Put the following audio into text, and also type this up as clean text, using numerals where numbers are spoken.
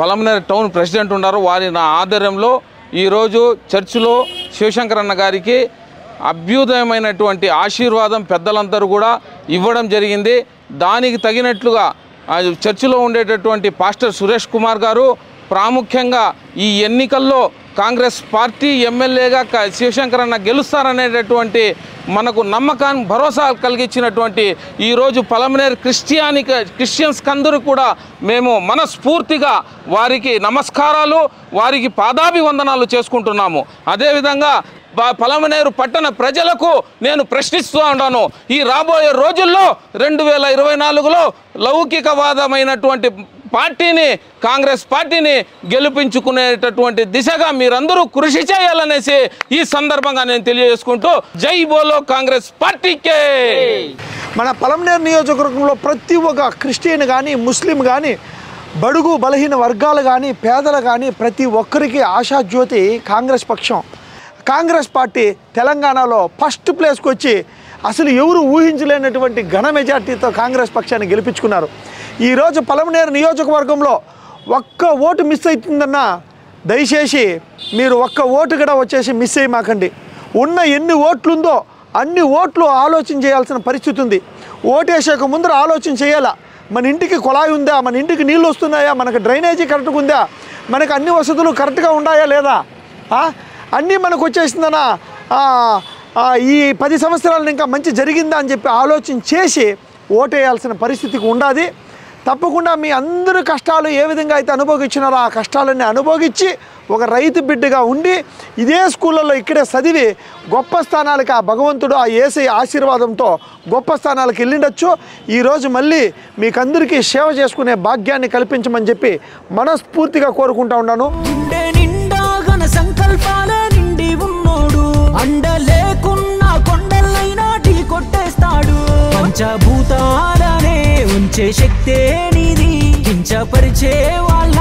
Palamaner town president ఉన్నారు. వారి నా ఆధ్వర్యంలో ఈరోజు చర్చిలో శివశంకరన్న గారికి అభ్యుదయమైనటువంటి ఆశీర్వాదం పెద్దలందరూ కూడా ఇవ్వడం జరిగింది. దానికి తగినట్లుగా చర్చిలో ఉండేటటువంటి పాస్టర్ సురేష్ కుమార్ గారు ప్రాముఖ్యంగా ఈ ఎన్నికల్లో కాంగ్రెస్ పార్టీ ఎమ్మెల్యేగా శివశంకరన్న గెలుస్తారనేటటువంటి మనకు నమ్మకాన్ని భరోసా కలిగించినటువంటి ఈరోజు పలమనేరు క్రిస్టియన్స్ అందరూ కూడా మేము మనస్ఫూర్తిగా వారికి నమస్కారాలు, వారికి పాదాభివందనాలు చేసుకుంటున్నాము. అదేవిధంగా పలమనేరు పట్టణ ప్రజలకు నేను ప్రశ్నిస్తూ ఉన్నాను, ఈ రాబోయే రోజుల్లో 2024లో లౌకికవాదమైనటువంటి పార్టీని, కాంగ్రెస్ పార్టీని గెలిపించుకునేటటువంటి దిశగా మీరందరూ కృషి చేయాలనేసి ఈ సందర్భంగా నేను తెలియజేసుకుంటూ జై బోలో కాంగ్రెస్ పార్టీకే. మన పలమనేరు నియోజకవర్గంలో ప్రతి ఒక్క క్రిస్టియన్ కానీ, ముస్లిం కానీ, బడుగు బలహీన వర్గాలు కానీ, పేదలు కానీ ప్రతి ఒక్కరికి ఆశాజ్యోతి కాంగ్రెస్ పక్షం. కాంగ్రెస్ పార్టీ తెలంగాణలో ఫస్ట్ ప్లేస్కి వచ్చి అసలు ఎవరు ఊహించలేనటువంటి ఘన మెజార్టీతో కాంగ్రెస్ పక్షాన్ని గెలిపించుకున్నారు. ఈరోజు పలమనేరు నియోజకవర్గంలో ఒక్క ఓటు మిస్ అవుతుందన్నా దయచేసి మీరు ఒక్క ఓటు కూడా వచ్చేసి మిస్ అయ్యమాకండి. ఉన్న ఎన్ని ఓట్లుందో అన్ని ఓట్లు ఆలోచన చేయాల్సిన పరిస్థితి ఉంది. ఓటేసాక ముందర ఆలోచన చేయాలా, మన ఇంటికి కుళాయి ఉందా, మన ఇంటికి నీళ్ళు వస్తున్నాయా, మనకు డ్రైనేజీ కరెక్ట్గా ఉందా, మనకు అన్ని వసతులు కరెక్ట్గా ఉన్నాయా లేదా, అన్నీ మనకు వచ్చేసిందనా, ఈ 10 సంవత్సరాలు ఇంకా మంచి జరిగిందా అని చెప్పి ఆలోచన చేసి ఓటేయాల్సిన పరిస్థితికి ఉండాలి. తప్పకుండా మీ అందరి కష్టాలు ఏ విధంగా అయితే అనుభవించినారో ఆ కష్టాలన్నీ అనుభవించి ఒక రైతు బిడ్డగా ఉండి ఇదే స్కూళ్ళల్లో ఇక్కడే చదివి గొప్ప స్థానాలకు ఆ భగవంతుడు ఆ యేసయ్య ఆశీర్వాదంతో గొప్ప స్థానాలకు వెళ్ళిండొచ్చు. ఈరోజు మళ్ళీ మీకందరికీ సేవ చేసుకునే భాగ్యాన్ని కల్పించమని చెప్పి మనస్ఫూర్తిగా కోరుకుంటా ఉన్నాను. సంకల్పాలే నిండి ఉన్నోడు, అండలేకున్నా కొండలైనా ఢీ కొట్టేస్తాడు. పంచభూతాలనే ఉంచే శక్తే నీది, కించపరిచే వాళ్ళ